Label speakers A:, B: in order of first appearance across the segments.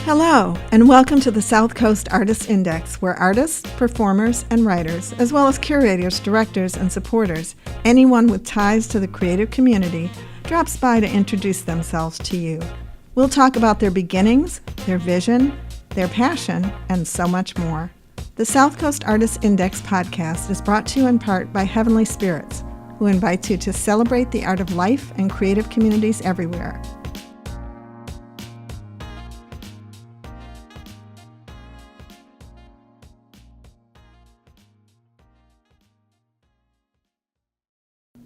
A: Hello, and welcome to the South Coast Artists Index, where artists, performers, and writers, as well as curators, directors, and supporters, anyone with ties to the creative community, drops by to introduce themselves to you. We'll talk about their beginnings, their vision, their passion, and so much more. The South Coast Artists Index podcast is brought to you in part by Heavenly Spirits, who invites you to celebrate the art of life and creative communities everywhere.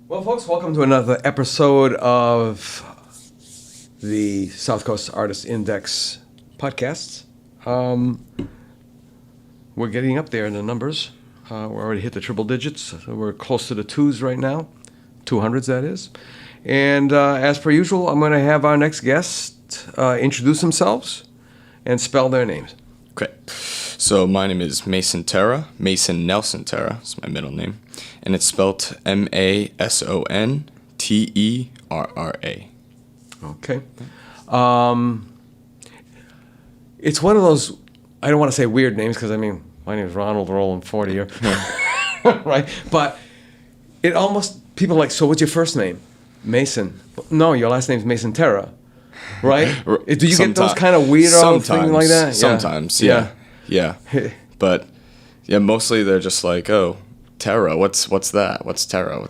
B: Well, folks, welcome to another episode of the South Coast Artists Index podcasts. We're getting up there in the numbers. We're already hit the triple digits. So we're close to the twos right now, 200s that is. And as per usual, I'm going to have our next guest introduce themselves and spell their names.
C: Okay, so my name is Mason Terra. Mason Nelson Terra is my middle name. And it's spelled Masonterra.
B: Okay. It's one of those, I don't want to say weird names because, my name is Ronald Roland 40, right? But it almost, people are like, so what's your first name? Mason. No, your last name's Mason Terra, right? Do you get those kind of weirdo things like that?
C: Sometimes, yeah. But, yeah, mostly they're just like, oh, Terra, what's that? What's Terra?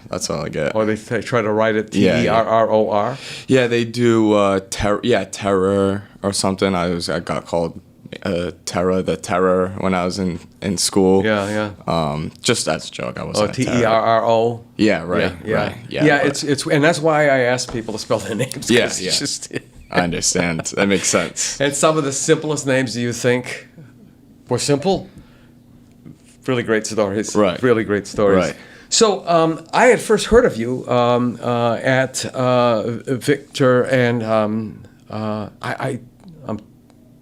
C: That's all I get.
B: Or they try to write it Terror.
C: Yeah, they do Terror or something. I got called Terra the Terror when I was in school.
B: Yeah.
C: Just as a joke, I was.
B: Terro.
C: Yeah, right.
B: Yeah.
C: Right.
B: It's and that's why I ask people to spell their names.
C: Yeah.
B: It's just,
C: I understand. That makes sense.
B: And some of the simplest names you think were simple. Really great stories.
C: Right.
B: Really great stories.
C: Right.
B: So I had first heard of you at Victor, and I'm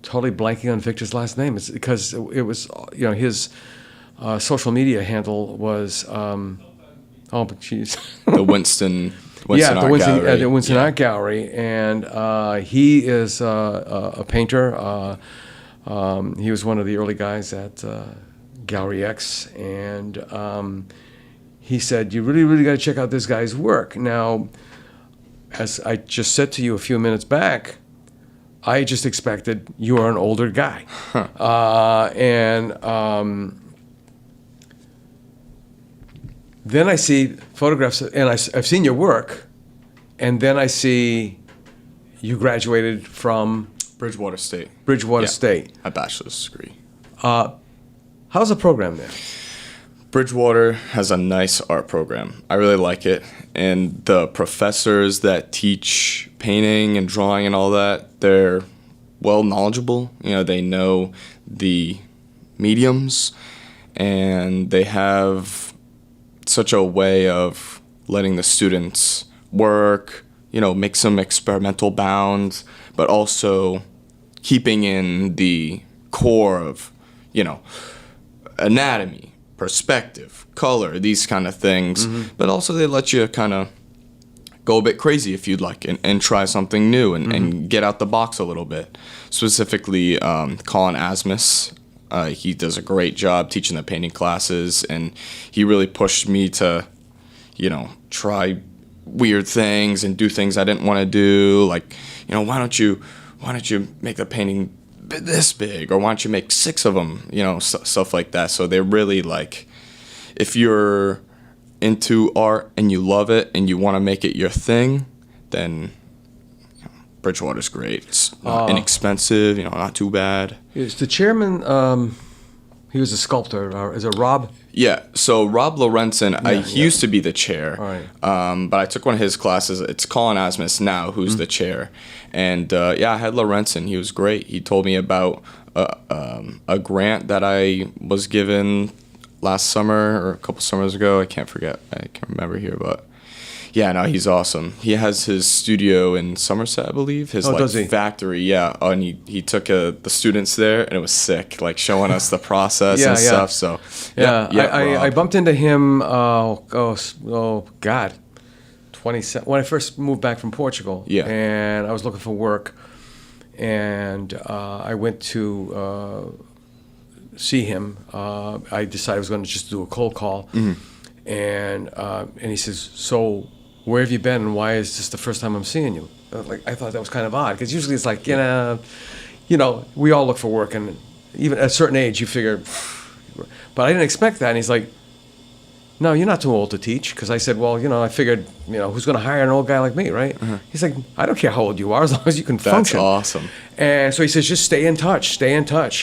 B: totally blanking on Victor's last name. It's because it was, his social media handle was,
C: The Winston
B: the Winston
C: Art
B: Art Gallery, and he is a painter. He was one of the early guys at Gallery X, and he said, you really got to check out this guy's work. Now, as I just said to you a few minutes back, I just expected you are an older guy. Then I see photographs, and I've seen your work, and then I see you graduated from
C: Bridgewater State.
B: State.
C: A bachelor's degree.
B: How's the program there?
C: Bridgewater has a nice art program. I really like it. And the professors that teach painting and drawing and all that, they're well knowledgeable. They know the mediums, and they have such a way of letting the students work, make some experimental bounds, but also keeping in the core of, anatomy, perspective, color, these kind of things. Mm-hmm. But also they let you kind of go a bit crazy if you'd like and try something new and get out the box a little bit. Specifically, Colin Asmus, he does a great job teaching the painting classes, and he really pushed me to, try weird things and do things I didn't want to do. Like, why don't you make the painting this big, or why don't you make 6 of them, stuff like that. So they're really like, if you're into art and you love it and you want to make it your thing, then Bridgewater's great. It's inexpensive, not too bad.
B: Is the chairman, he was a sculptor, is it Rob?
C: Yeah, so Rob Lorenzen, he used to be the chair,
B: right.
C: But I took one of his classes. It's Colin Asmus now who's the chair. And I had Lorenzen. He was great. He told me about a grant that I was given last summer or a couple summers ago. I can't remember here, but he's awesome. He has his studio in Somerset, I believe. His
B: does he?
C: Factory, and he took the students there, and it was sick, showing us the process and stuff. So
B: I bumped into him. God, 27 when I first moved back from Portugal.
C: Yeah.
B: And I was looking for work, and I went to see him. I decided I was going to just do a cold call, and he says, "So, where have you been, and why is this the first time I'm seeing you?" I thought that was kind of odd, because usually it's like, we all look for work, and even at a certain age, you figure. But I didn't expect that, and he's like, "No, you're not too old to teach." Because I said, "Well, I figured, who's going to hire an old guy like me, right?" He's like, "I don't care how old you are, as long as you can function."
C: That's awesome.
B: And so he says, "Just stay in touch.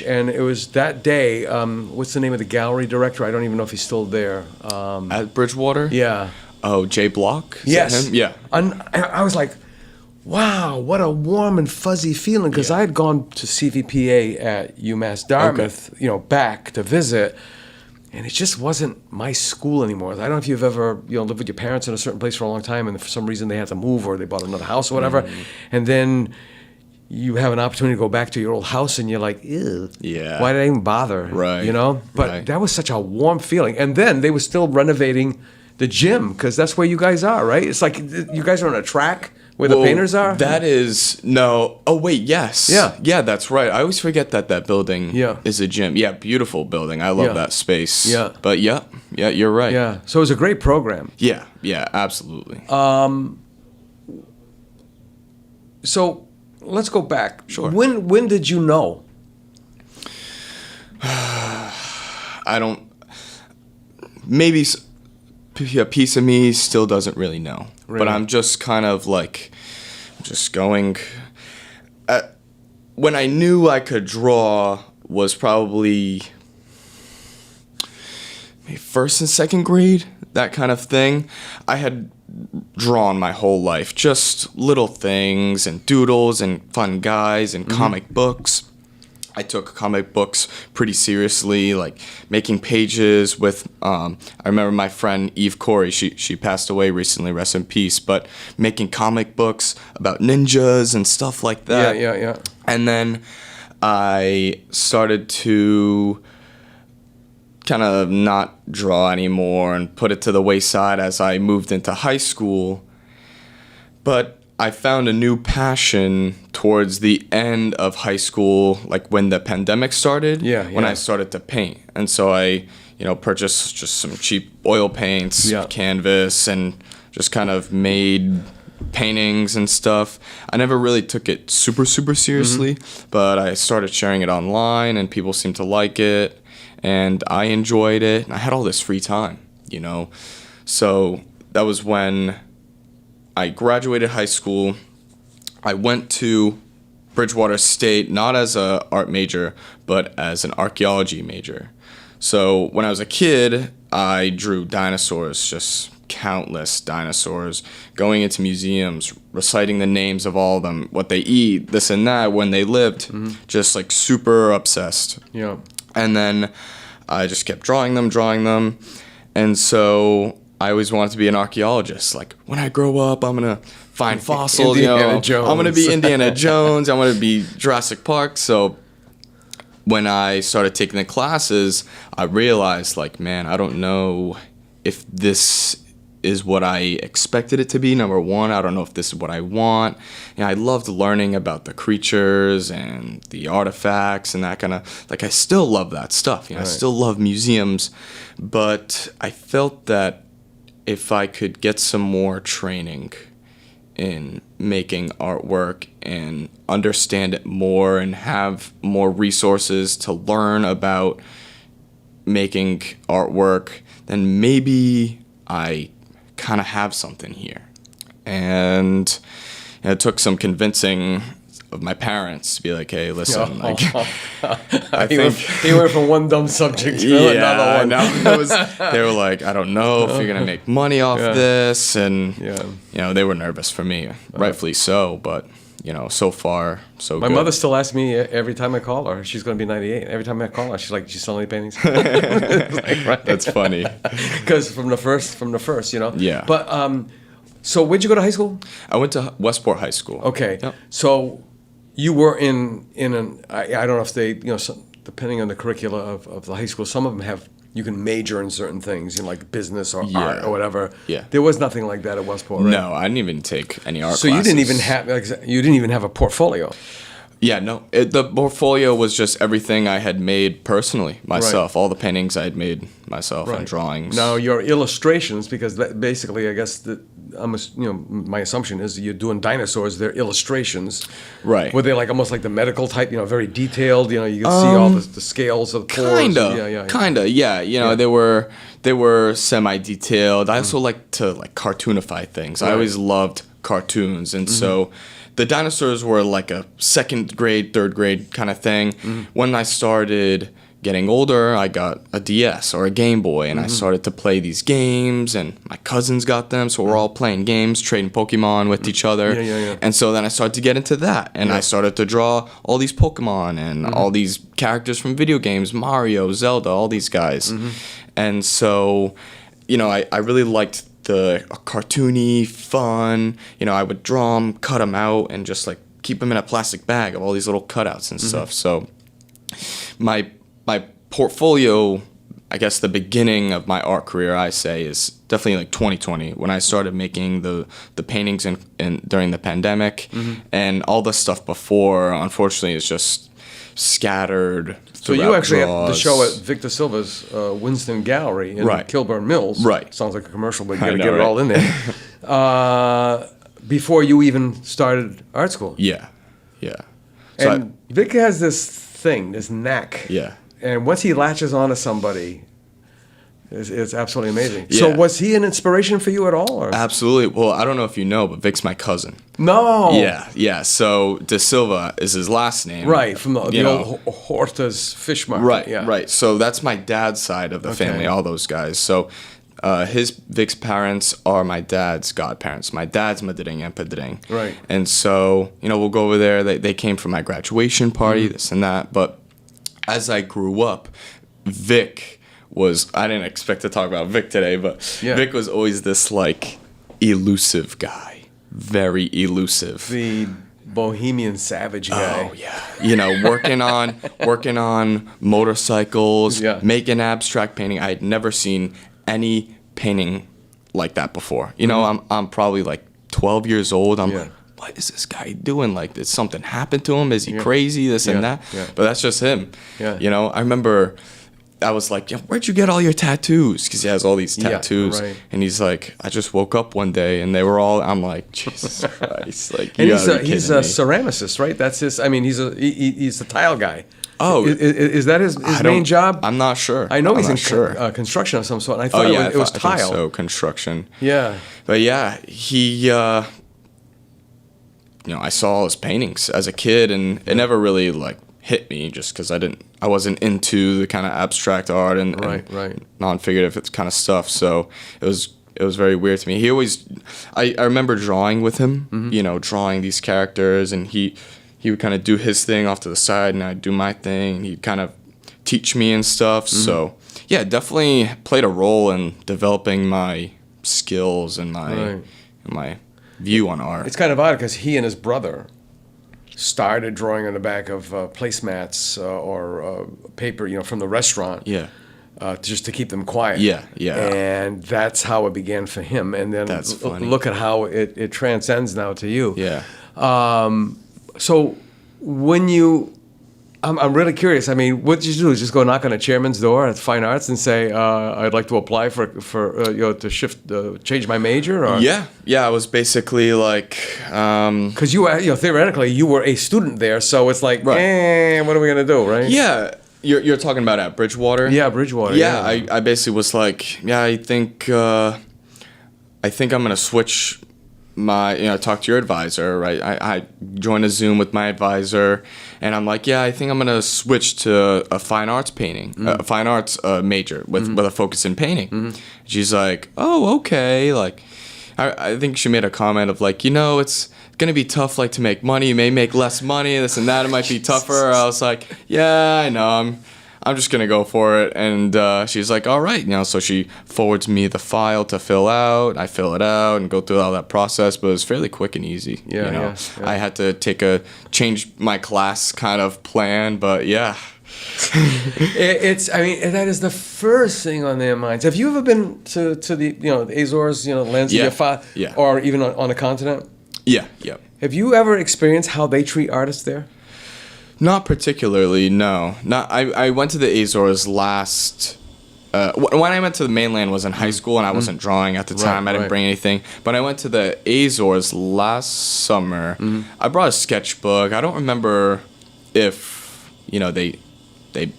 B: And it was that day. What's the name of the gallery director? I don't even know if he's still there.
C: At Bridgewater?
B: Yeah.
C: Oh, Jay Block? Is
B: Yes.
C: that him? Yeah.
B: And I was like, wow, what a warm and fuzzy feeling, because I had gone to CVPA at UMass Dartmouth, back to visit. And it just wasn't my school anymore. I don't know if you've ever, lived with your parents in a certain place for a long time, and for some reason they had to move, or they bought another house or whatever. And then you have an opportunity to go back to your old house, and you're like, ew.
C: Yeah.
B: Why did I even bother?
C: Right.
B: But that was such a warm feeling. And then they were still renovating the gym, because that's where you guys are, right? It's like you guys are on a track where the painters are?
C: That is, no. Oh, wait, yes.
B: Yeah.
C: Yeah, that's right. I always forget that building is a gym. Yeah, beautiful building. I love that space.
B: Yeah.
C: But yeah, you're right.
B: Yeah, so it was a great program.
C: Yeah, absolutely.
B: So let's go back.
C: Sure.
B: When did you know?
C: I don't, maybe a piece of me still doesn't really know.
B: Really?
C: But I'm just kind of like, just going. When I knew I could draw was probably maybe first and second grade, that kind of thing. I had drawn my whole life, just little things and doodles and fun guys and comic books. I took comic books pretty seriously, like making pages with, I remember my friend Eve Corey, she passed away recently, rest in peace, but making comic books about ninjas and stuff like that.
B: Yeah.
C: And then I started to kind of not draw anymore and put it to the wayside as I moved into high school. But I found a new passion towards the end of high school, like when the pandemic started, when I started to paint. And so I, purchased just some cheap oil paints, canvas, and just kind of made paintings and stuff. I never really took it super, super seriously, but I started sharing it online, and people seemed to like it, and I enjoyed it, and I had all this free time, So that was when I graduated high school. I went to Bridgewater State, not as an art major, but as an archaeology major. So when I was a kid, I drew dinosaurs, just countless dinosaurs, going into museums, reciting the names of all of them, what they eat, this and that, when they lived, just like super obsessed.
B: Yeah.
C: And then I just kept drawing them. And so I always wanted to be an archaeologist. Like, when I grow up, I'm going to find fossils,
B: Indiana Jones.
C: I'm going to be Indiana Jones. I'm going to be Jurassic Park. So when I started taking the classes, I realized, like, man, I don't know if this is what I expected it to be. Number one, I don't know if this is what I want. I loved learning about the creatures and the artifacts and that kind of, like, I still love that stuff. I still love museums, but I felt that if I could get some more training in making artwork and understand it more and have more resources to learn about making artwork, then maybe I kind of have something here. And it took some convincing of my parents to be like, hey, listen, like, I think
B: he went from one dumb subject to another one.
C: They were like, I don't know if you're gonna make money off this, and they were nervous for me, rightfully so. But so far, so
B: my
C: good.
B: mother still asks me every time I call her. She's going to be 98. Every time I call her, she's like, "Did you sell any paintings?" Right?
C: That's funny.
B: Because from the first,
C: Yeah.
B: But so where'd you go to high school?
C: I went to Westport High School.
B: Okay.
C: Yep.
B: So you were in an I don't know if they depending on the curricula of the high school, some of them have. You can major in certain things, like business or art or whatever.
C: Yeah.
B: There was nothing like that at Westport, right?
C: No, I didn't even take any art
B: So
C: classes.
B: you didn't even have a portfolio.
C: Yeah, no. The portfolio was just everything I had made personally myself.
B: Right.
C: All the paintings I had made myself and drawings.
B: Now your illustrations, because basically, I guess my assumption is that you're doing dinosaurs. They're illustrations,
C: Right.
B: Were they like almost like the medical type? Very detailed. You can see all the scales of the pores.
C: Kinda. Yeah. They were semi-detailed. I also like to cartoonify things. I always loved cartoons, and so the dinosaurs were like a second grade, third grade kind of thing. When I started getting older, I got a DS or a Game Boy, and I started to play these games, and my cousins got them, so we're all playing games, trading Pokemon with each other. And so then I started to get into that, and I started to draw all these Pokemon and all these characters from video games, Mario, Zelda, all these guys. And so, I really liked the cartoony, fun, I would draw them, cut them out, and just keep them in a plastic bag of all these little cutouts and stuff. So my portfolio, I guess the beginning of my art career, I say, is definitely 2020 when I started making the paintings during the pandemic, and all the stuff before, unfortunately, is just scattered.
B: So you actually have the show at Victor Silva's Winston Gallery in Kilburn Mills.
C: Right.
B: Sounds like a commercial, but you got to get it all in there. Before you even started art school.
C: Yeah. So
B: and Vic has this knack.
C: Yeah.
B: And once he latches onto somebody, it's absolutely amazing.
C: Yeah.
B: So was he an inspiration for you at all? Or?
C: Absolutely. Well, I don't know if you know, but Vic's my cousin.
B: No.
C: Yeah. So De Silva is his last name.
B: Right, from the old Horta's fish market.
C: Right. So that's my dad's side of the family, all those guys. So Vic's parents are my dad's godparents. My dad's Madiring and Padiring.
B: Right.
C: And so, we'll go over there. They came for my graduation party, this and that. But as I grew up, Vic I didn't expect to talk about Vic today, but Vic was always this elusive guy. Very elusive.
B: The bohemian savage guy.
C: Oh yeah. working on motorcycles, making abstract painting. I had never seen any painting like that before. I'm probably 12 years old. I'm like, what is this guy doing? Did something happen to him? Is he crazy? This and that. But that's just him. I remember I was like, where'd you get all your tattoos? Because he has all these tattoos.
B: Right.
C: And he's like, I just woke up one day and they were all, I'm like, Jesus Christ.
B: And he's a ceramicist, right? That's his, he's the tile guy.
C: Oh.
B: Is that his main job?
C: I'm not sure.
B: I know he's in construction of some sort. I thought it was tile.
C: I think so, construction.
B: Yeah.
C: But yeah, he, I saw his paintings as a kid, and it never really hit me just because I wasn't into the kind of abstract art and non-figurative kind of stuff. So it was very weird to me. He always, I remember drawing with him, drawing these characters, and he would kind of do his thing off to the side, and I'd do my thing. He'd kind of teach me and stuff. So yeah, definitely played a role in developing my skills and my view on art.
B: It's kind of odd because he and his brother started drawing on the back of placemats or paper, from the restaurant.
C: Yeah.
B: Just to keep them quiet.
C: Yeah.
B: And that's how it began for him. And then
C: That's funny.
B: Look at how it transcends now to you.
C: Yeah.
B: So when I'm really curious. What did you do? Just go knock on a chairman's door at Fine Arts and say, "I'd like to apply for to change my major." Or?
C: Yeah. I was basically
B: because theoretically you were a student there, so it's what are we gonna do, right?
C: Yeah. You're talking about at Bridgewater?
B: Yeah, Bridgewater.
C: Yeah. I basically was I think I'm gonna switch my, talk to your advisor, right? I joined a Zoom with my advisor, and I'm like, I think I'm gonna switch to a fine arts painting, a fine arts major with a focus in painting. She's like, oh, okay. I think she made a comment of it's gonna be tough, to make money. You may make less money, this and that. It might be tougher. I was like, yeah, I know. I'm just gonna go for it. And she's like, all right, so she forwards me the file to fill out. I fill it out and go through all that process, but it was fairly quick and easy. Yeah. I had to change my class kind of plan, but yeah.
B: That is the first thing on their minds. Have you ever been to the Azores, lands of your father, or even on the continent?
C: Yeah.
B: Have you ever experienced how they treat artists there?
C: Not particularly, no. Not. I went to the Azores last. When I went to the mainland was in high school, and I wasn't drawing at the time. I didn't bring anything. But I went to the Azores last summer. I brought a sketchbook. I don't remember if they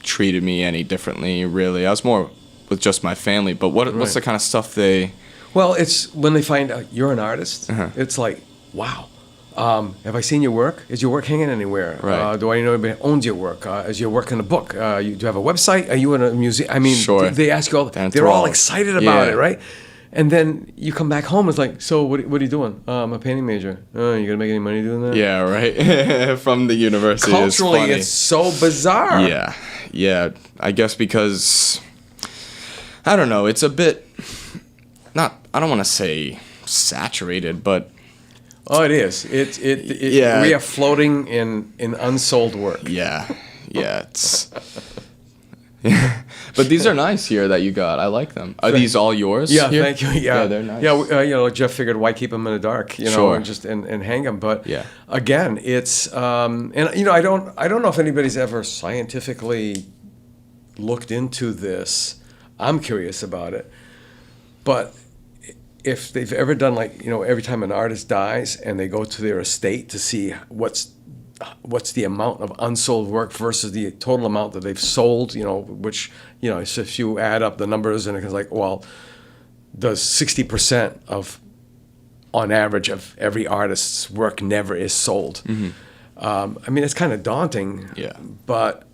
C: treated me any differently. Really, I was more with just my family. But what's the kind of stuff they?
B: Well, it's when they find out you're an artist. It's like, wow. Have I seen your work? Is your work hanging anywhere?
C: Right.
B: Do I know anybody who owns your work? Is your work in a book? Do you have a website? Are you in a museum? I mean,
C: Sure.
B: they ask you all. They're all excited about it, right? And then you come back home. It's like, so what are you doing? I'm a painting major. You gonna make any money doing that?
C: Yeah, right. From the university.
B: Culturally,
C: is funny.
B: it's so bizarre.
C: Yeah. I guess because I don't know. It's a bit I don't want to say saturated, but.
B: Oh, it is. We are floating in unsold work.
C: Yeah. It's. But these are nice here that you got. I like them. Are these all yours?
B: Yeah,
C: here?
B: thank you. Yeah,
C: they're nice.
B: Yeah, Jeff figured why keep them in the dark,
C: Sure.
B: and just and hang them. But
C: Yeah.
B: again, it's and I don't know if anybody's ever scientifically looked into this. I'm curious about it, but if they've ever done every time an artist dies and they go to their estate to see what's the amount of unsold work versus the total amount that they've sold, which, so if you add up the numbers and it's like, well, does 60% of, on average, of every artist's work never is sold. I mean, it's kind of daunting.
C: Yeah.
B: But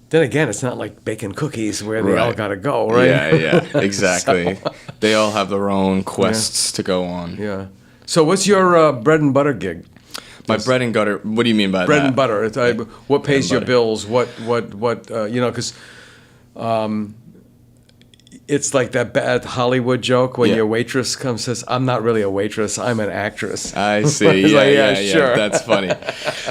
B: then again, it's not like baking cookies where they all got to go, right?
C: Yeah, exactly. They all have their own quests to go on.
B: Yeah. So what's your bread and butter gig?
C: My bread and butter. What do you mean by
B: Bread
C: that?
B: and butter. What pays your
C: butter.
B: bills? What because it's like that bad Hollywood joke when your waitress comes and says, "I'm not really a waitress. I'm an actress."
C: I see.
B: It's
C: Yeah,
B: sure.
C: That's funny.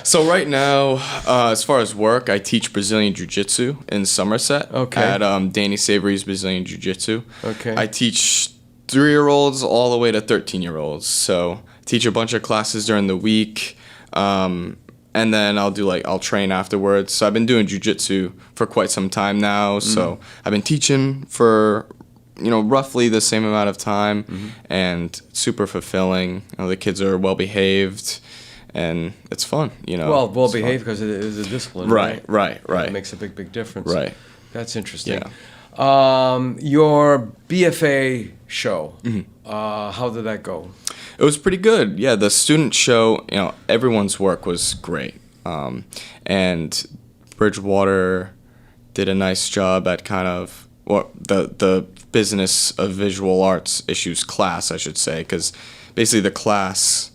C: So right now, as far as work, I teach Brazilian Jiu-Jitsu in Somerset at Danny Savory's Brazilian Jiu-Jitsu.
B: Okay.
C: I teach 3-year-olds all the way to 13-year-olds. So teach a bunch of classes during the week, and then I'll train afterwards. So I've been doing jiu-jitsu for quite some time now. So I've been teaching for roughly the same amount of time, and super fulfilling. The kids are well behaved, and it's fun.
B: Well behaved because it is a discipline.
C: Right.
B: It makes a big difference.
C: Right.
B: That's interesting.
C: Yeah.
B: Your BFA show. How did that go?
C: It was pretty good. Yeah, the student show, everyone's work was great. And Bridgewater did a nice job at kind of the business of visual arts issues class, I should say, because basically the class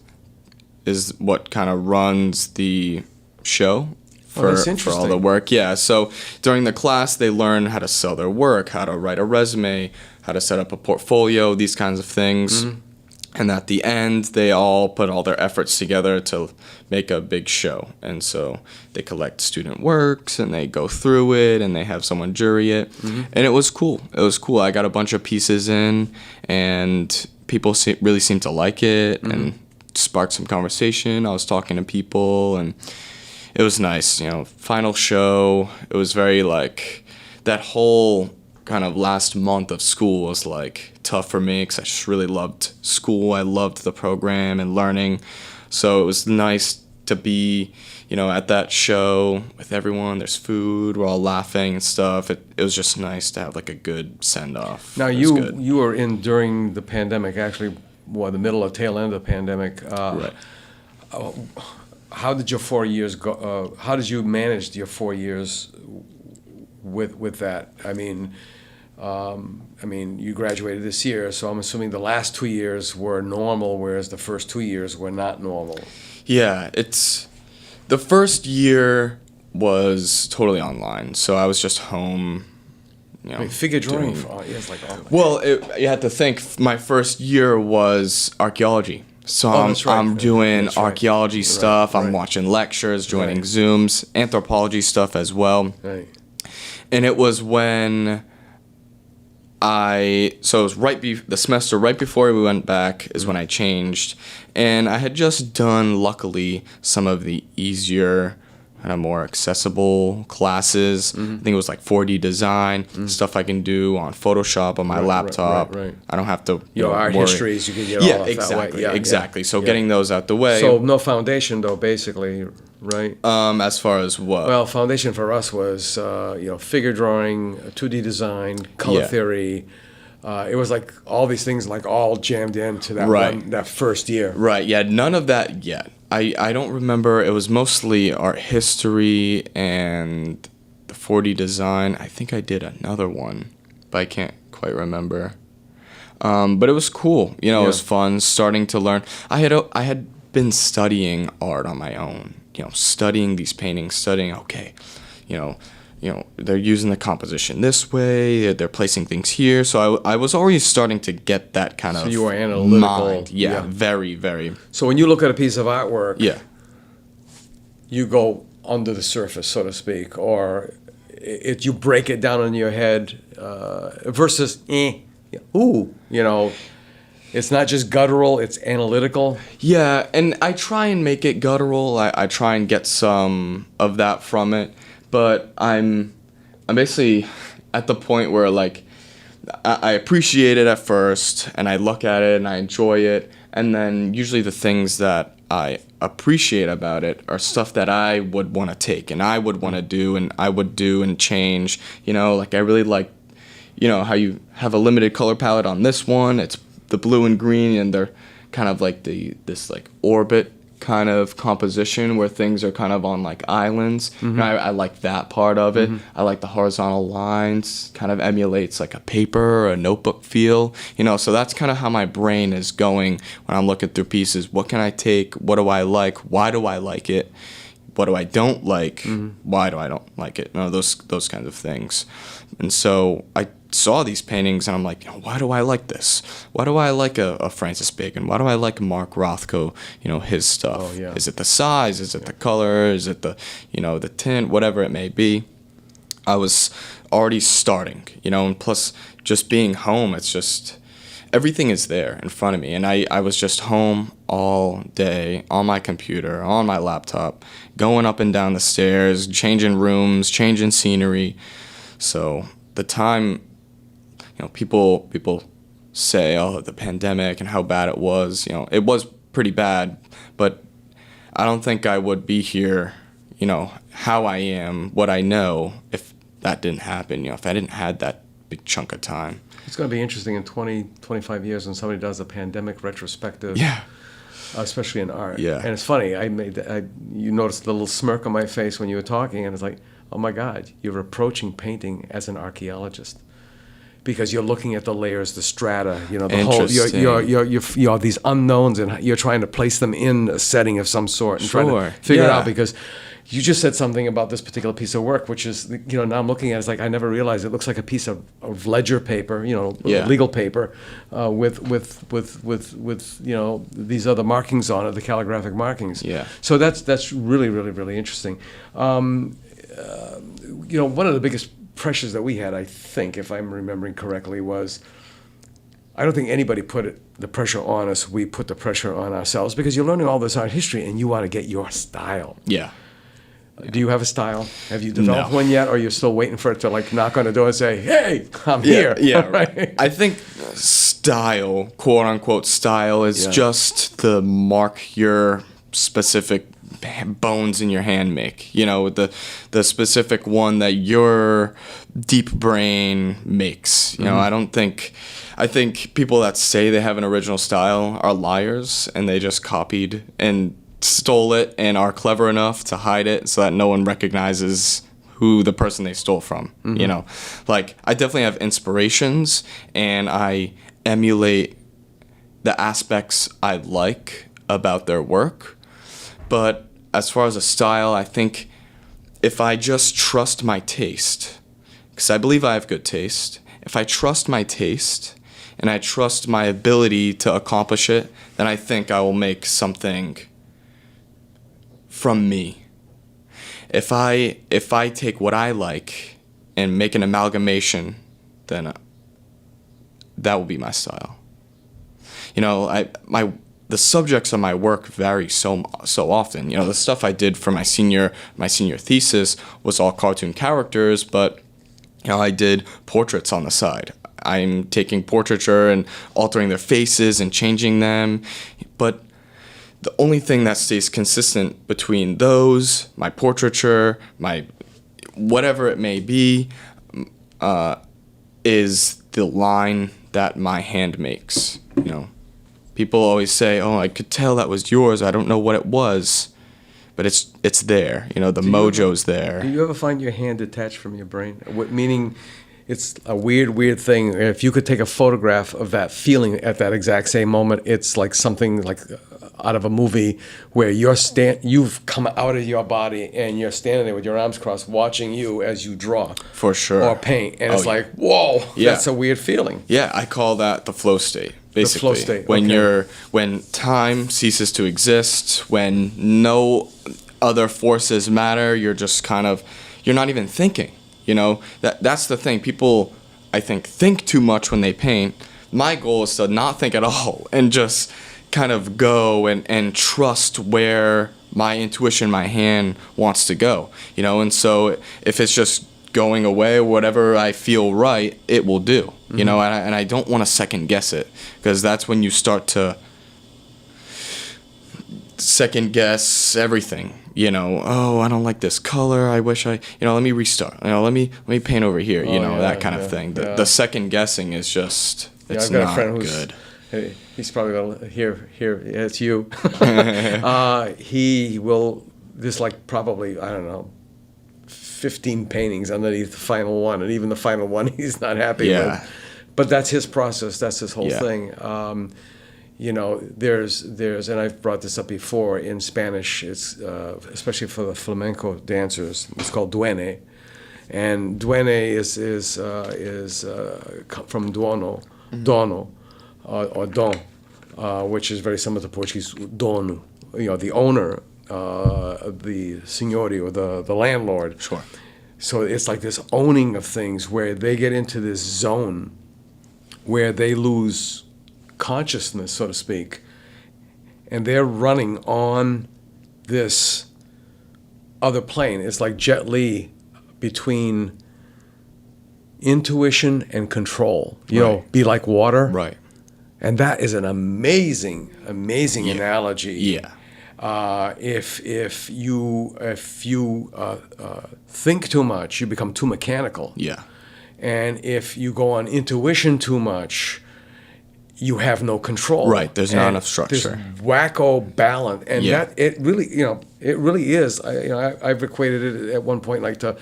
C: is what kind of runs the show for all the work. Yeah, so during the class, they learn how to sell their work, how to write a resume, how to set up a portfolio, these kinds of things. And at the end, they all put all their efforts together to make a big show. And so they collect student works, and they go through it, and they have someone jury it. And it was cool. I got a bunch of pieces in, and people really seemed to like it, and sparked some conversation. I was talking to people, and it was nice. Final show, it was very that whole kind of last month of school was tough for me because I just really loved school. I loved the program and learning. So it was nice to be, at that show with everyone. There's food, we're all laughing and stuff. It was just nice to have a good send-off.
B: Now you were in during the pandemic, actually, the middle or tail end of the pandemic.
C: Right.
B: How did your 4 years go? How did you manage your 4 years with that? I mean, you graduated this year, so I'm assuming the last 2 years were normal, whereas the first 2 years were not normal.
C: Yeah, the first year was totally online, so I was just home.
B: Figure drawing. Online.
C: Well, you had to think. My first year was archaeology, so I'm doing archaeology stuff. I'm watching lectures, joining Zooms, anthropology stuff as well.
B: Right.
C: And it was when So it was the semester right before we went back is when I changed, and I had just done, luckily, some of the easier, kind of more accessible classes. I think it was like 4D design, stuff I can do on Photoshop on my laptop.
B: Right.
C: I don't have to
B: art
C: worry.
B: histories, you can get all of that way.
C: Exactly. So getting those out the way.
B: So no foundation though, basically, right?
C: As far as what?
B: Well, foundation for us was figure drawing, 2D design, color theory. It was like all these things like all jammed into that first year.
C: Right. Yeah. None of that yet. I don't remember. It was mostly art history and the 4D design. I think I did another one, but I can't quite remember. But it was cool. It was fun starting to learn. I had been studying art on my own. Studying these paintings, okay, they're using the composition this way, they're placing things here. So I was already starting to get that kind of
B: So you were analytical.
C: mind. Yeah, very, very.
B: So when you look at a piece of artwork,
C: Yeah.
B: you go under the surface, so to speak, or you break it down in your head versus, it's not just guttural, it's analytical.
C: Yeah, and I try and make it guttural. I try and get some of that from it. But I'm basically at the point where like I appreciate it at first, and I look at it and I enjoy it, and then usually the things that I appreciate about it are stuff that I would want to take and I would want to do and I would do and change. Like I really like, how you have a limited color palette on this one. It's the blue and green, and they're kind of like this like orbit kind of composition where things are kind of on like islands. And I like that part of it. I like the horizontal lines, kind of emulates like a paper or a notebook feel, so that's kind of how my brain is going when I'm looking through pieces. What can I take? What do I like? Why do I like it? What do I don't like? Why do I don't like it? Those kinds of things. And so I saw these paintings and I'm like, why do I like this? Why do I like a Francis Bacon? Why do I like Mark Rothko, his stuff?
B: Oh, yeah.
C: Is it the size? Is it the color? Is it the, the tint? Whatever it may be. I was already starting, and plus just being home, it's just, everything is there in front of me. And I was just home all day on my computer, on my laptop, going up and down the stairs, changing rooms, changing scenery. So the time, people say, the pandemic and how bad it was. It was pretty bad, but I don't think I would be here, how I am, what I know, if that didn't happen, if I didn't have that big chunk of time.
B: It's going to be interesting in 20, 25 years when somebody does a pandemic retrospective.
C: Yeah.
B: Especially in art.
C: Yeah.
B: And it's funny, you noticed the little smirk on my face when you were talking, and it's like, oh my God, you're approaching painting as an archaeologist. Because you're looking at the layers, the strata, the whole, you're these unknowns, and you're trying to place them in a setting of some sort and trying to figure it out. Because you just said something about this particular piece of work, which is, now I'm looking at it, it's like I never realized it looks like a piece of ledger paper, legal paper, with these other markings on it, the calligraphic markings.
C: Yeah.
B: So that's really, really, really interesting. One of the biggest pressures that we had, I think, if I'm remembering correctly, was I don't think anybody put the pressure on us. We put the pressure on ourselves because you're learning all this art history and you want to get your style.
C: Yeah.
B: Do you have a style? Have you developed one yet, or you're still waiting for it to like knock on the door and say, "Hey, I'm here"?
C: Yeah,
B: right.
C: I think style, quote unquote style, is just the mark your specific bones in your hand make. The specific one that your deep brain makes. I think people that say they have an original style are liars, and they just copied and stole it and are clever enough to hide it so that no one recognizes who the person they stole from. Like I definitely have inspirations and I emulate the aspects I like about their work. But as far as a style, I think if I just trust my taste, because I believe I have good taste, if I trust my taste and I trust my ability to accomplish it, then I think I will make something from me. If I take what I like and make an amalgamation, then that will be my style. You know, the subjects of my work vary so often. You know, the stuff I did for my senior thesis was all cartoon characters, but you know, I did portraits on the side. I'm taking portraiture and altering their faces and changing them, but the only thing that stays consistent between those, my portraiture, my whatever it may be, is the line that my hand makes. You know, people always say, "Oh, I could tell that was yours. I don't know what it was," but it's there. You know, the mojo's there.
B: Do you ever find your hand detached from your brain? Meaning, it's a weird thing. If you could take a photograph of that feeling at that exact same moment, it's like something like out of a movie where you've come out of your body and you're standing there with your arms crossed watching you as you draw.
C: For sure.
B: Or paint. And it's like, whoa, that's a weird feeling.
C: Yeah, I call that the flow state. Basically,
B: the flow state.
C: When time ceases to exist, when no other forces matter, you're just you're not even thinking. You know, that's the thing. People, I think too much when they paint. My goal is to not think at all and just kind of go and trust where my intuition, my hand wants to go. You know, and so if it's just going away, whatever I feel right, it will do. Mm-hmm. You know, and I don't want to second guess it, because that's when you start to second guess everything. You know, oh, I don't like this color. I wish let me restart. You know, let me paint over here. You know, that kind of thing. The second guessing is just, it's
B: I've got
C: not
B: a friend
C: good.
B: He's probably going to hear, it's you. He will, there's like probably, I don't know, 15 paintings underneath the final one, and even the final one he's not happy with. But that's his process. That's his whole thing. You know, there's, and I've brought this up before in Spanish. It's especially for the flamenco dancers. It's called duene, and duene is from duono, dono, or don, which is very similar to Portuguese dono. You know, the owner, the signori, or the landlord.
C: Sure.
B: So it's like this owning of things where they get into this zone where they lose consciousness, so to speak, and they're running on this other plane. It's like Jet Li between intuition and control. You know, be like water.
C: Right.
B: And that is an amazing analogy.
C: Yeah.
B: If you think too much, you become too mechanical.
C: Yeah.
B: And if you go on intuition too much, you have no control.
C: Right. There's not enough structure.
B: This wacko balance, and that it really is. I've equated it at one point like to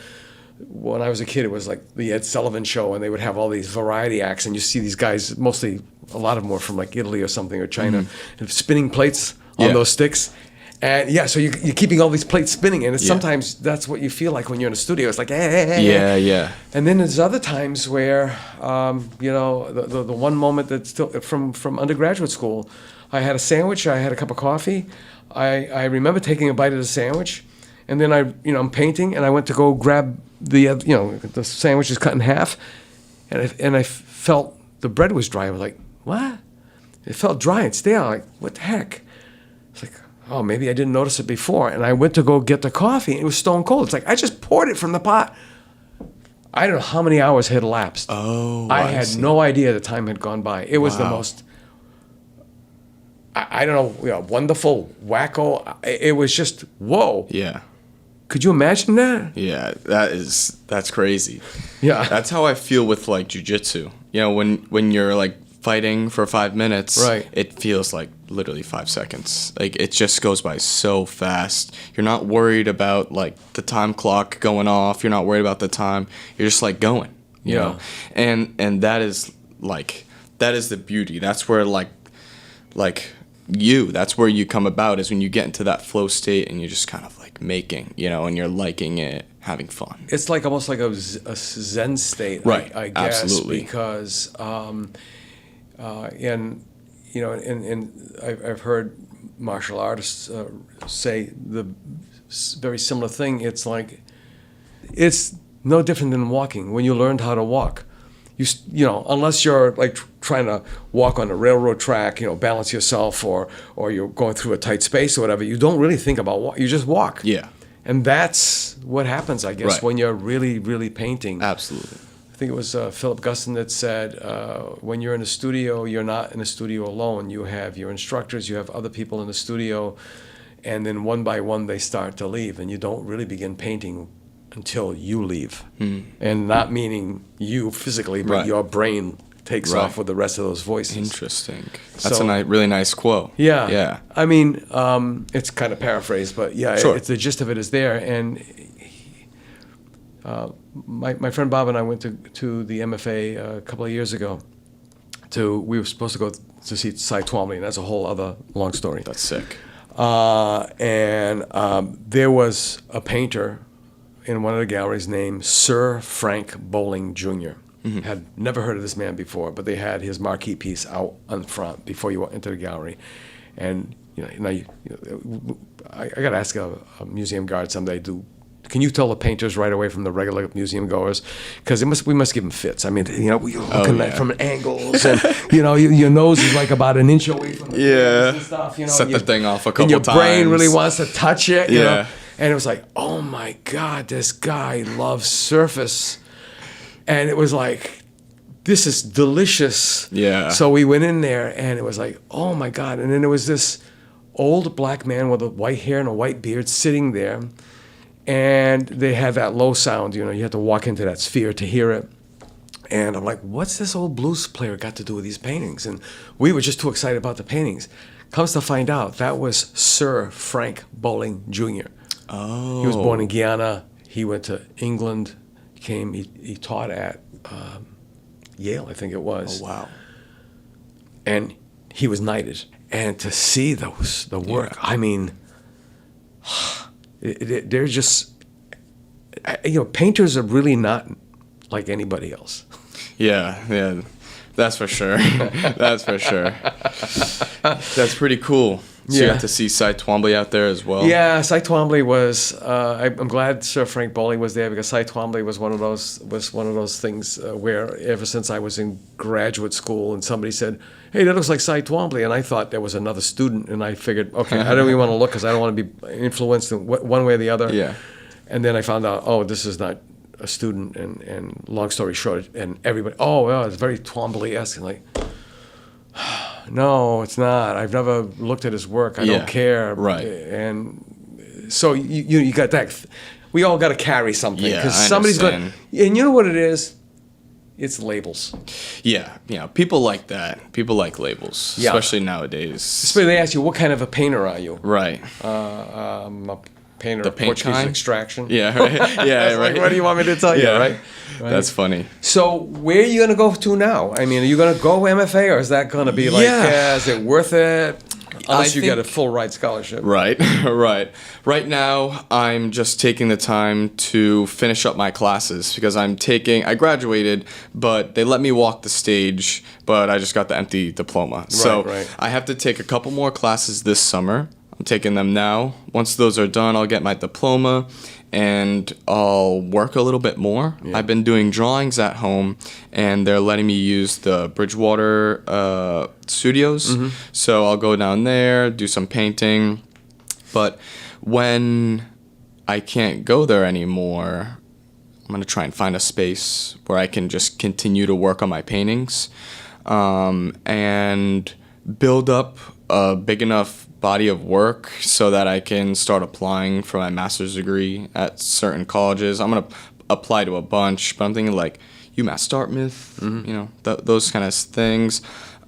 B: when I was a kid. It was like the Ed Sullivan Show, and they would have all these variety acts, and you see these guys, mostly a lot of them were from like Italy or something or China, and spinning plates on those sticks. And so you're keeping all these plates spinning, and sometimes that's what you feel like when you're in a studio. It's like, hey.
C: Yeah.
B: And then there's other times where, the one moment that's still from undergraduate school, I had a sandwich, I had a cup of coffee. I remember taking a bite of the sandwich, and then I'm painting, and I went to go grab the sandwich is cut in half, and I felt the bread was dry. I was like, what? It felt dry and stale. Like, what the heck? It's like, oh, maybe I didn't notice it before. And I went to go get the coffee, and it was stone cold. It's like, I just poured it from the pot. I don't know how many hours had elapsed.
C: Oh,
B: I had no idea the time had gone by. It was the most, I don't know, wonderful, wacko. It was just, whoa.
C: Yeah.
B: Could you imagine that?
C: Yeah, that's crazy.
B: Yeah.
C: That's how I feel with like jiu-jitsu. You know, when you're like fighting for 5 minutes,
B: right,
C: it feels like literally 5 seconds. Like, it just goes by so fast. You're not worried about like the time clock going off. You're not worried about the time. You're just like going, you know? And that is the beauty. That's where that's where you come about, is when you get into that flow state and you're just kind of like making, and you're liking it, having fun.
B: It's like almost like a Zen state,
C: right?
B: I guess,
C: absolutely.
B: Because I've heard martial artists say the very similar thing. It's like, it's no different than walking. When you learned how to walk, unless you're like trying to walk on a railroad track, balance yourself, or you're going through a tight space or whatever, you don't really think about you just walk.
C: Yeah.
B: And that's what happens, I guess,
C: Right.
B: when you're really, really painting.
C: Absolutely.
B: I think it was Philip Guston that said, when you're in a studio, you're not in a studio alone. You have your instructors, you have other people in the studio, and then one by one they start to leave, and you don't really begin painting until you leave. And not meaning you physically, but
C: Right.
B: your brain takes
C: Right.
B: off with the rest of those voices.
C: Interesting. That's
B: So-
C: a really nice quote.
B: Yeah.
C: Yeah.
B: I mean, it's kind of paraphrased, but yeah,
C: Sure.
B: the gist of it is there. And my friend Bob and I went to the MFA a couple of years ago. We were supposed to go to see Cy Twombly, and that's a whole other long story.
C: That's sick.
B: And there was a painter in one of the galleries named Sir Frank Bowling Jr. Had never heard of this man before, but they had his marquee piece out on front before you went into the gallery. And I got to ask a museum guard someday, can you tell the painters right away from the regular museum goers? Because we must give them fits. I mean, you're looking at from angles, and your nose is like about an inch away from the
C: Yeah.
B: and stuff.
C: Set the thing off a couple
B: and your
C: times.
B: brain really wants to touch it. you
C: Yeah.
B: know? And it was like, oh my God, this guy loves surface, and it was like, this is delicious.
C: Yeah.
B: So we went in there, and it was like, oh my God. And then there was this old black man with a white hair and a white beard sitting there. And they had that low sound, you had to walk into that sphere to hear it. And I'm like, what's this old blues player got to do with these paintings? And we were just too excited about the paintings. Comes to find out, that was Sir Frank Bowling Jr.
C: Oh.
B: He was born in Guyana. He went to England. He taught at Yale, I think it was.
C: Oh, wow.
B: And he was knighted. And to see the work,
C: Yeah.
B: I mean, they're just, painters are really not like anybody else.
C: Yeah, that's for sure. That's for sure. That's pretty cool. So you
B: Yeah.
C: got to see Cy Twombly out there as well.
B: Yeah, Cy Twombly was. I'm glad Sir Frank Bowling was there, because Cy Twombly was one of those things where ever since I was in graduate school and somebody said, "Hey, that looks like Cy Twombly," and I thought there was another student, and I figured, okay, I don't even want to look because I don't want to be influenced in one way or the other.
C: Yeah.
B: And then I found out, oh, this is not a student, and long story short, and everybody, oh, well, it's very Twombly-esque, and like, no, it's not. I've never looked at his work. I
C: Yeah,
B: don't care.
C: right.
B: And so you got that. We all got to carry something,
C: Yeah,
B: because
C: I
B: somebody's going.
C: understand.
B: And you know what it is? It's labels.
C: Yeah, people like that. People like labels,
B: Yeah.
C: especially nowadays.
B: Especially they ask you, what kind of a painter are you?
C: Right.
B: A painter
C: The
B: of
C: paint
B: Portuguese
C: kind?
B: extraction.
C: Yeah, right. Yeah,
B: It's like,
C: right.
B: what do you want me to tell you,
C: Yeah.
B: right?
C: That's funny.
B: So where are you going to go to now? I mean, are you going to go MFA, or is that going to be like,
C: Yeah.
B: is it worth it? Unless you get a
C: think-
B: full ride scholarship.
C: Right, right. Right now, I'm just taking the time to finish up my classes because I graduated, but they let me walk the stage, but I just got the empty diploma. So
B: right.
C: I have to take a couple more classes this summer. I'm taking them now. Once those are done, I'll get my diploma and I'll work a little bit more.
B: Yeah.
C: I've been doing drawings at home, and they're letting me use the Bridgewater studios.
B: Mm-hmm.
C: So I'll go down there, do some painting. But when I can't go there anymore, I'm going to try and find a space where I can just continue to work on my paintings and build up a big enough body of work so that I can start applying for my master's degree at certain colleges. I'm going to apply to a bunch, but I'm thinking like UMass Dartmouth, those kind of things.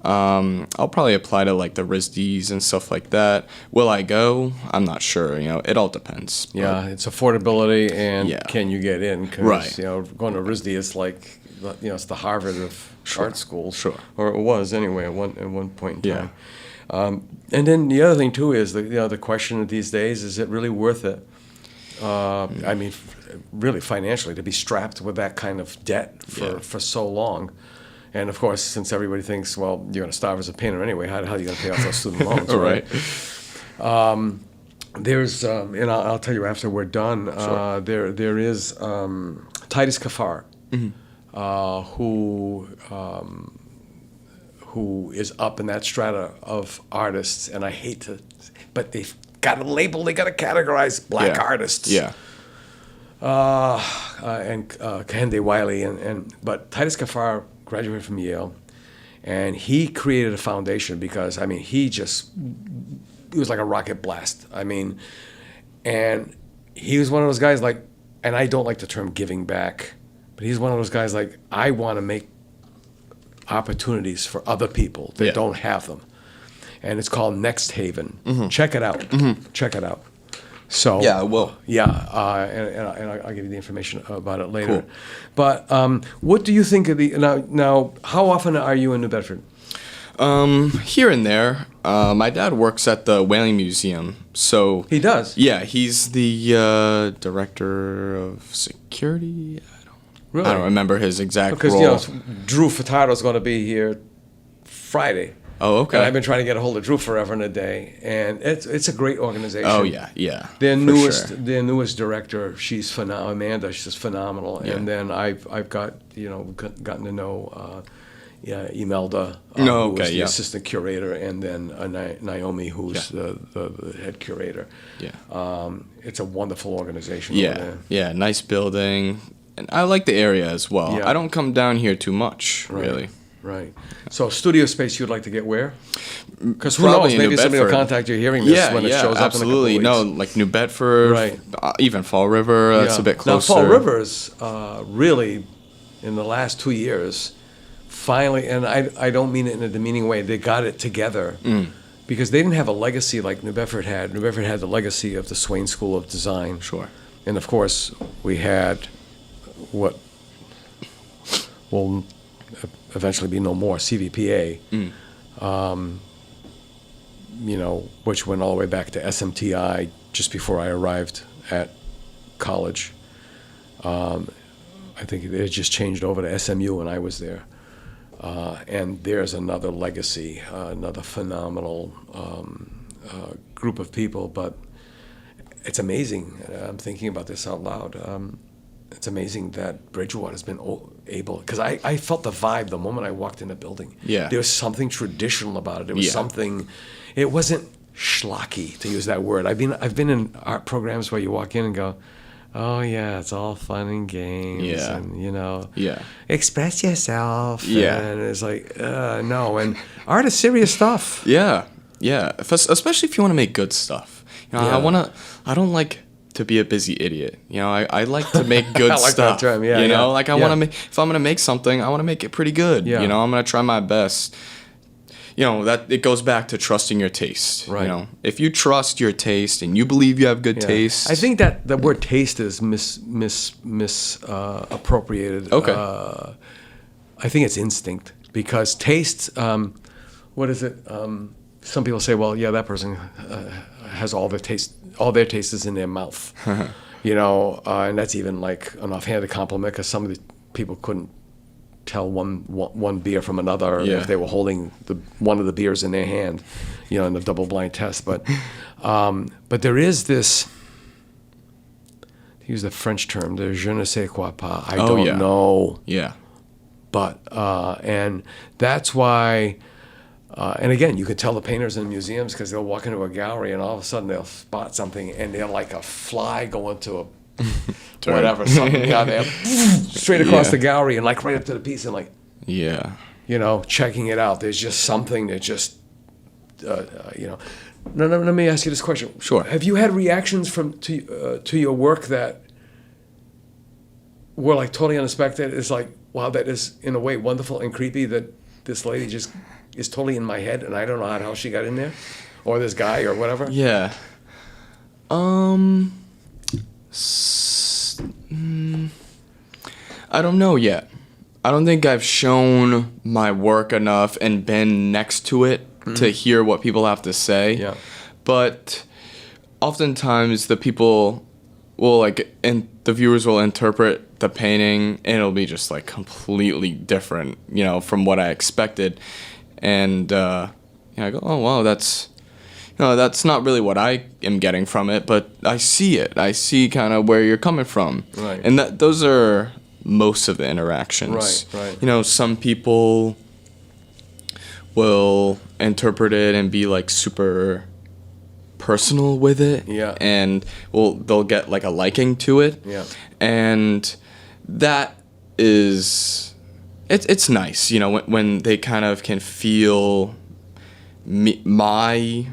C: I'll probably apply to like the RISDs and stuff like that. Will I go? I'm not sure. It all depends. But
B: Yeah, it's affordability and
C: Yeah.
B: can you get in? 'Cause,
C: Right.
B: Going to RISD is like, it's the Harvard of art school.
C: Sure.
B: Or it was anyway at one point in
C: Yeah.
B: time. And then the other thing too is the question these days, is it really worth it? I mean, really financially, to be strapped with that kind of debt for so long. And of course, since everybody thinks, well, you're going to starve as a painter anyway, how the hell are you going to pay off those student loans?
C: Right.
B: There's, and I'll tell you after we're done,
C: Sure.
B: there is Titus Kafar. who is up in that strata of artists, and I hate to, but they've got a label, they got to categorize black artists.
C: Yeah.
B: And Kehinde Wiley, but Titus Kaphar graduated from Yale, and he created a foundation because, I mean, he was like a rocket blast. I mean, and he was one of those guys like, and I don't like the term giving back, but he's one of those guys like, I want to make opportunities for other people that don't have them. And it's called Next Haven. Check it out. Check it out. So
C: Yeah, I will.
B: Yeah, and I'll give you the information about it later. Cool. But what do you think of the now? How often are you in New Bedford?
C: Here and there. My dad works at the Whaling Museum, so
B: He does?
C: Yeah, he's the director of security.
B: Really?
C: I don't remember his exact
B: Because
C: role.
B: Drew Furtado's going to be here Friday.
C: Oh, okay.
B: And I've been trying to get a hold of Drew forever and a day, and it's a great organization.
C: Oh yeah.
B: Their
C: for
B: newest director, she's phenomenal. Amanda, she's phenomenal.
C: Yeah.
B: And then I've gotten to know Imelda, who's the assistant curator, and then Naomi, who's the head curator.
C: Yeah.
B: It's a wonderful organization. over there.
C: Yeah. Nice building, and I like the area as well.
B: Yeah.
C: I don't come down here too much, really.
B: Right. So studio space you'd like to get where? Because who
C: Probably
B: knows?
C: in
B: Maybe
C: New
B: somebody will
C: Bedford.
B: contact you hearing this when it shows
C: absolutely.
B: up in a couple of weeks.
C: No, like New Bedford,
B: Right.
C: Even Fall River. That's a bit closer.
B: Now, Fall River's really, in the last 2 years, finally, and I don't mean it in a demeaning way, they got it together. Because they didn't have a legacy like New Bedford had. New Bedford had the legacy of the Swain School of Design.
C: Sure.
B: And of course, we had what will eventually be no more, CVPA, which went all the way back to SMTI just before I arrived at college. I think it just changed over to SMU when I was there. And there's another legacy, another phenomenal group of people. But it's amazing. I'm thinking about this out loud. It's amazing that Bridgewater has been able, because I felt the vibe the moment I walked in the building.
C: Yeah.
B: There was something traditional about it. It was something, it wasn't schlocky, to use that word. I've been in art programs where you walk in and go, oh yeah, it's all fun and games, and express yourself.
C: Yeah.
B: And it's like, no, and art is serious stuff.
C: Yeah. Especially if you want to make good stuff. I don't like to be a busy idiot. I like to make good
B: I like
C: stuff.
B: that term. Yeah,
C: I want to make, if I'm going to make something, I want to make it pretty good.
B: Yeah.
C: I'm going to try my best. That it goes back to trusting your taste.
B: Right.
C: If you trust your taste and you believe you have good taste.
B: I think that the word taste is misappropriated.
C: Okay.
B: I think it's instinct, because taste, what is it? Some people say, well, yeah, that person has all their taste is in their mouth. And that's even like an offhanded compliment, because some of the people couldn't tell one beer from another if they were holding one of the beers in their hand, in the double-blind test. But there is this, to use the French term, the je ne sais quoi pas. I don't know.
C: Yeah.
B: But, and that's why, and again, you can tell the painters in museums, because they'll walk into a gallery and all of a sudden they'll spot something and they're like a fly going to a whatever, something down there, straight across the gallery and like right up to the piece and like, checking it out. There's just something that just, No, let me ask you this question.
C: Sure.
B: Have you had reactions to your work that were like totally unexpected? It's like, wow, that is in a way wonderful and creepy that this lady just is totally in my head and I don't know how she got in there, or this guy or whatever.
C: Yeah. I don't know yet. I don't think I've shown my work enough and been next to it to hear what people have to say.
B: Yeah.
C: But oftentimes the people will and the viewers will interpret the painting and it'll be just like completely different, from what I expected. And I go, oh wow, that's not really what I am getting from it, but I see it. I see kind of where you're coming from.
B: Right.
C: And those are most of the interactions.
B: Right.
C: You know, some people will interpret it and be like super personal with it.
B: Yeah.
C: And they'll get like a liking to it.
B: Yeah.
C: And that is, it's nice, you know, when they kind of can feel my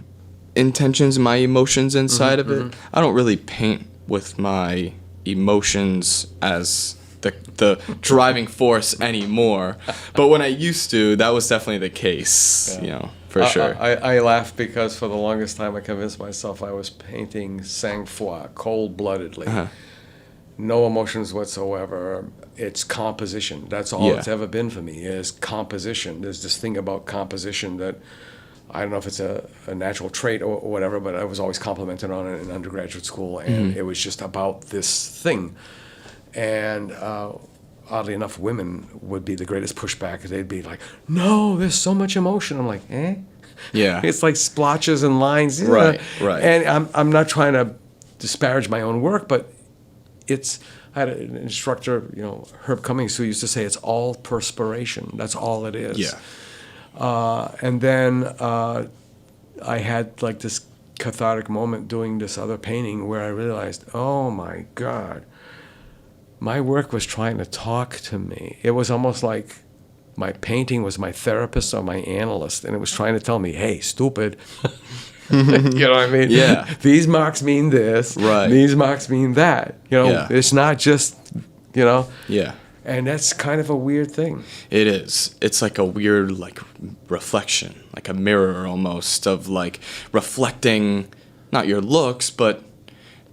C: intentions, my emotions inside of it. I don't really paint with my emotions as the driving force anymore, but when I used to, that was definitely the case. You know, for sure.
B: I laugh because for the longest time I convinced myself I was painting sang-froid, cold-bloodedly. No emotions whatsoever. It's composition. That's all it's ever been for me, is composition. There's this thing about composition that I don't know if it's a natural trait or whatever, but I was always complimented on it in undergraduate school, and it was just about this thing. And oddly enough, women would be the greatest pushback. They'd be like, "No, there's so much emotion." I'm like, "Eh?"
C: Yeah.
B: It's like splotches and lines.
C: Right.
B: And I'm not trying to disparage my own work, but I had an instructor, you know, Herb Cummings, who used to say it's all perspiration. That's all it is.
C: Yeah.
B: And then I had like this cathartic moment doing this other painting where I realized, oh my God, my work was trying to talk to me. It was almost like my painting was my therapist or my analyst, and it was trying to tell me, hey, stupid. You know what I mean?
C: Yeah.
B: These marks mean this.
C: Right.
B: These marks mean that. You know, it's not just, you know.
C: Yeah.
B: And that's kind of a weird thing.
C: It is. It's like a weird, like, reflection, like a mirror almost, of like reflecting not your looks, but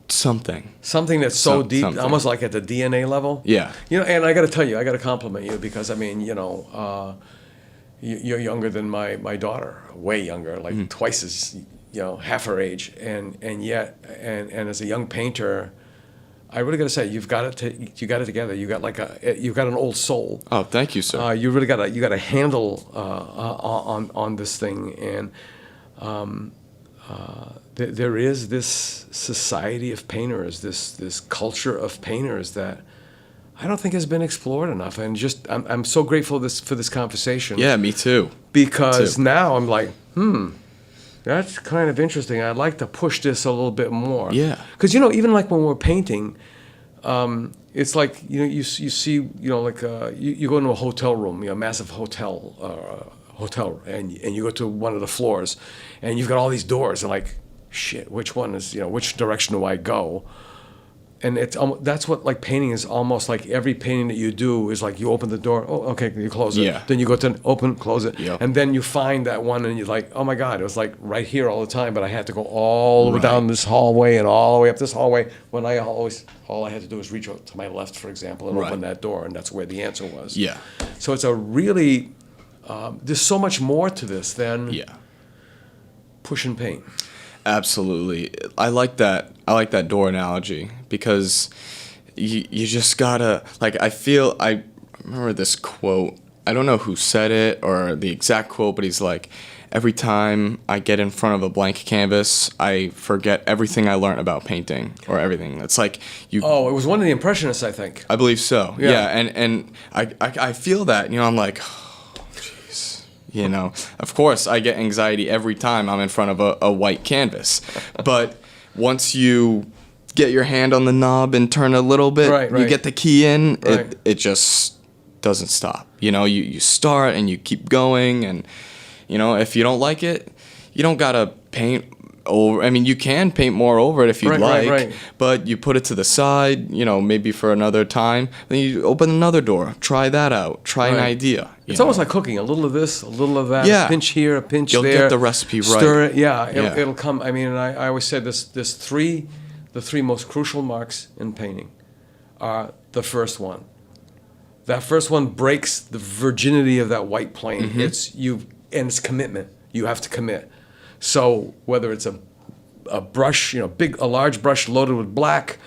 C: something.
B: Something that's so deep,
C: something.
B: almost like at the DNA level.
C: Yeah.
B: You know, and I got to tell you, I got to compliment you because, I mean, you know, you're younger than my daughter, way younger, like twice as, you know, half her age. And yet, and as a young painter, I really got to say, you got it together. You got you've got an old soul.
C: Oh, thank you, sir.
B: You really got a handle on this thing, and there is this society of painters, this culture of painters that I don't think has been explored enough. And just I'm so grateful for this conversation.
C: Yeah, me too.
B: Because now I'm like, that's kind of interesting. I'd like to push this a little bit more.
C: Yeah.
B: Because, you know, even like when we're painting, it's like, you know, you see, you know, like you go into a hotel room, you know, a massive hotel, and you go to one of the floors, and you've got all these doors, and like, shit, which one is, you know, which direction do I go? And that's what like painting is almost like. Every painting that you do is like you open the door, oh, okay, you close it.
C: Yeah.
B: Then you go to open, close it.
C: Yep.
B: And then you find that one and you're like, oh my God, it was like right here all the time, but I had to go all the way down this hallway and all the way up this hallway when all I had to do was reach out to my left, for example, and open that door, and that's where the answer was.
C: Yeah.
B: So it's a really, there's so much more to this than push and paint.
C: Absolutely. I like that door analogy because you just gotta, like, I remember this quote. I don't know who said it or the exact quote, but he's like, every time I get in front of a blank canvas, I forget everything I learned about painting or everything. It's like you.
B: Oh, it was one of the Impressionists, I think.
C: I believe so.
B: Yeah.
C: Yeah. And I feel that, you know, I'm like, you know, of course, I get anxiety every time I'm in front of a white canvas. But once you get your hand on the knob and turn a little bit, you get the key in, it just doesn't stop. You know, you start and you keep going. And, you know, if you don't like it, you don't got to paint over. I mean, you can paint more over it if you'd like, but you put it to the side, you know, maybe for another time. Then you open another door, try that out, try an idea.
B: It's almost like cooking. A little of this, a little of that.
C: Yeah.
B: A pinch here, a pinch
C: You'll
B: there.
C: get the recipe right.
B: Stir it. Yeah, it'll come. I mean, and I always said this. The three most crucial marks in painting are the first one. That first one breaks the virginity of that white plane. And it's commitment. You have to commit. So whether it's a brush, you know, a large brush loaded with black,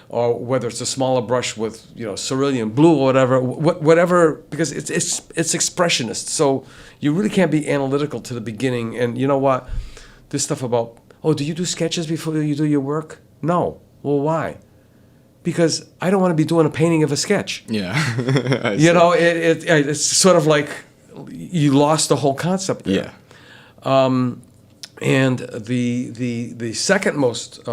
B: or whether it's a smaller brush with, you know, cerulean blue or whatever, because it's expressionist. So you really can't be analytical to the beginning. And you know what? This stuff about, oh, do you do sketches before you do your work? No. Well, why? because I don't want to be doing a painting of a sketch.
C: Yeah.
B: It's sort of like you lost the whole concept there.
C: Yeah.
B: And the second most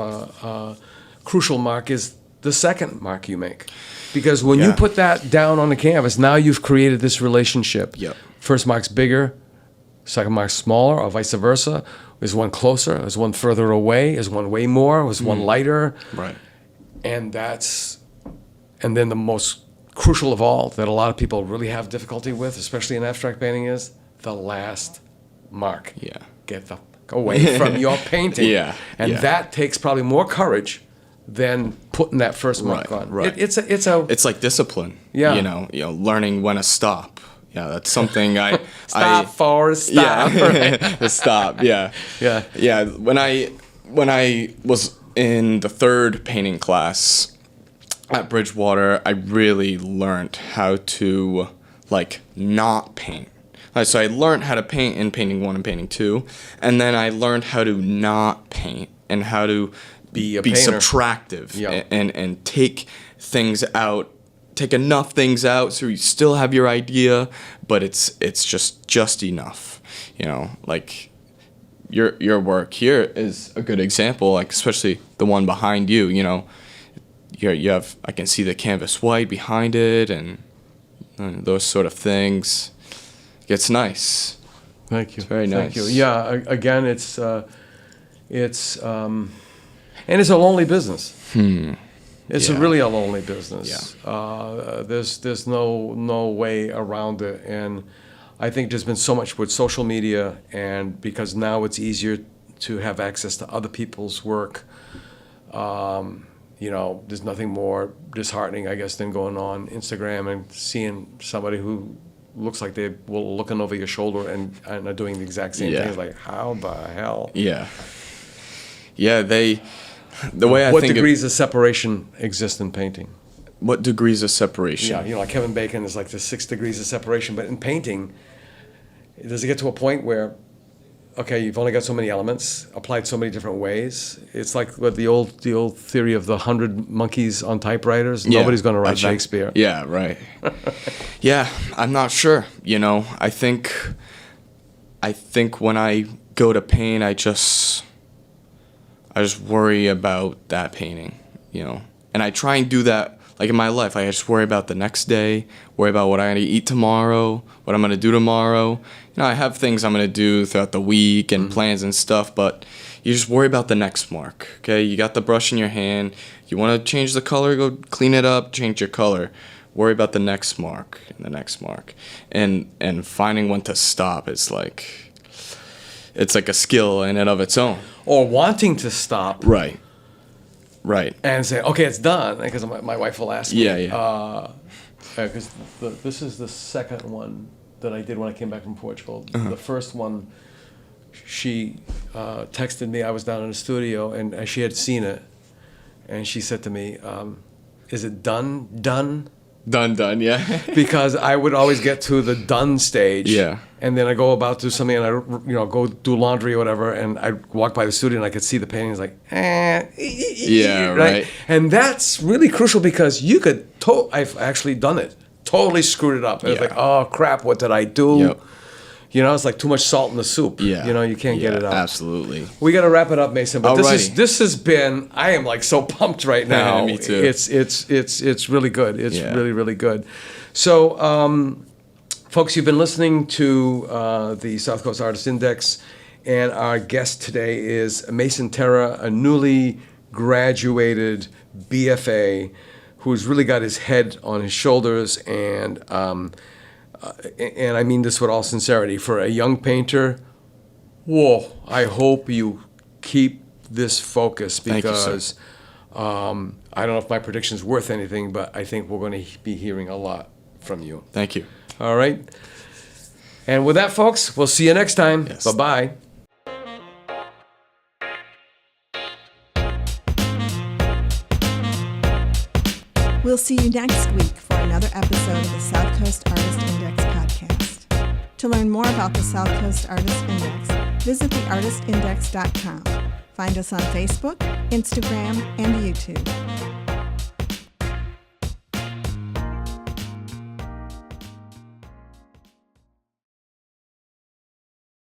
B: crucial mark is the second mark you make. Because when you put that down on the canvas, now you've created this relationship.
C: Yep.
B: First mark's bigger, second mark's smaller, or vice versa. Is one closer? Is one further away? Is one way more? Is one lighter?
C: Right.
B: And then the most crucial of all that a lot of people really have difficulty with, especially in abstract painting, is the last mark.
C: Yeah.
B: Get the fuck away from your painting.
C: Yeah.
B: And
C: Yeah.
B: that takes probably more courage than putting that first mark on.
C: Right.
B: It's
C: like discipline.
B: Yeah.
C: You know, learning when to stop. Yeah, that's something I
B: stop.
C: Yeah.
B: Right?
C: The stop. Yeah.
B: Yeah.
C: Yeah. When I was in the third painting class at Bridgewater, I really learned how to not paint. So I learned how to paint in painting 1 and painting 2, and then I learned how to not paint and how to be subtractive and take things out, take enough things out so you still have your idea, but it's just enough. Your work here is a good example, especially the one behind you. You have, I can see the canvas white behind it and those sort of things. It's nice.
B: Thank you.
C: It's very nice.
B: Thank you. Yeah. Again, it's and it's a lonely business. It's really a lonely business.
C: Yeah.
B: There's no way around it, and I think there's been so much with social media, and because now it's easier to have access to other people's work. There's nothing more disheartening, I guess, than going on Instagram and seeing somebody who looks like they were looking over your shoulder and are doing the exact same thing. It's like, how the hell?
C: Yeah. Yeah, the way I
B: what
C: think
B: degrees of separation exist in painting?
C: What degrees of separation?
B: Yeah, like Kevin Bacon is like the 6 degrees of separation, but in painting, does it get to a point where, okay, you've only got so many elements, applied so many different ways? It's like what the old theory of the 100 monkeys on typewriters.
C: Yeah,
B: Nobody's going to write Shakespeare.
C: Yeah, right. Yeah, I'm not sure. I think when I go to paint, I just worry about that painting, and I try and do that. Like in my life, I just worry about the next day, worry about what I'm going to eat tomorrow, what I'm going to do tomorrow. I have things I'm going to do throughout the week and plans and stuff, but you just worry about the next mark, okay? You got the brush in your hand. You want to change the color, go clean it up, change your color. Worry about the next mark and the next mark. And finding when to stop is it's like a skill in and of its own.
B: Or wanting to stop.
C: Right.
B: And say, okay, it's done, because my wife will ask me.
C: Yeah.
B: Because this is the second one that I did when I came back from Portugal. The first one, she texted me. I was down in the studio, and she had seen it, and she said to me, "Is it done?"
C: Done, yeah.
B: Because I would always get to the done stage,
C: Yeah.
B: and then I go about to do something, and I go do laundry or whatever, and I walk by the studio, and I could see the paintings
C: Yeah, right.
B: And that's really crucial, because you could. I've actually done it. Totally screwed it up. It was like, oh crap, what did I do?
C: Yep.
B: It's like too much salt in the soup.
C: Yeah.
B: You can't get it out.
C: Absolutely.
B: We got to wrap it up, Mason. But
C: Alrighty.
B: this has been. I am so pumped right now.
C: Me too.
B: It's really good. It's
C: Yeah.
B: really, really good. So, folks, you've been listening to the South Coast Artist Index, and our guest today is Mason Terra, a newly graduated BFA, who's really got his head on his shoulders, and I mean this with all sincerity, for a young painter. Whoa! I hope you keep this focus, because
C: Thank you, sir.
B: I don't know if my prediction's worth anything, but I think we're going to be hearing a lot from you.
C: Thank you.
B: All right. And with that, folks, we'll see you next time.
C: Yes.
B: Bye-bye.
A: We'll see you next week for another episode of the South Coast Artist Index podcast. To learn more about the South Coast Artist Index, visit theartistindex.com. Find us on Facebook, Instagram, and YouTube.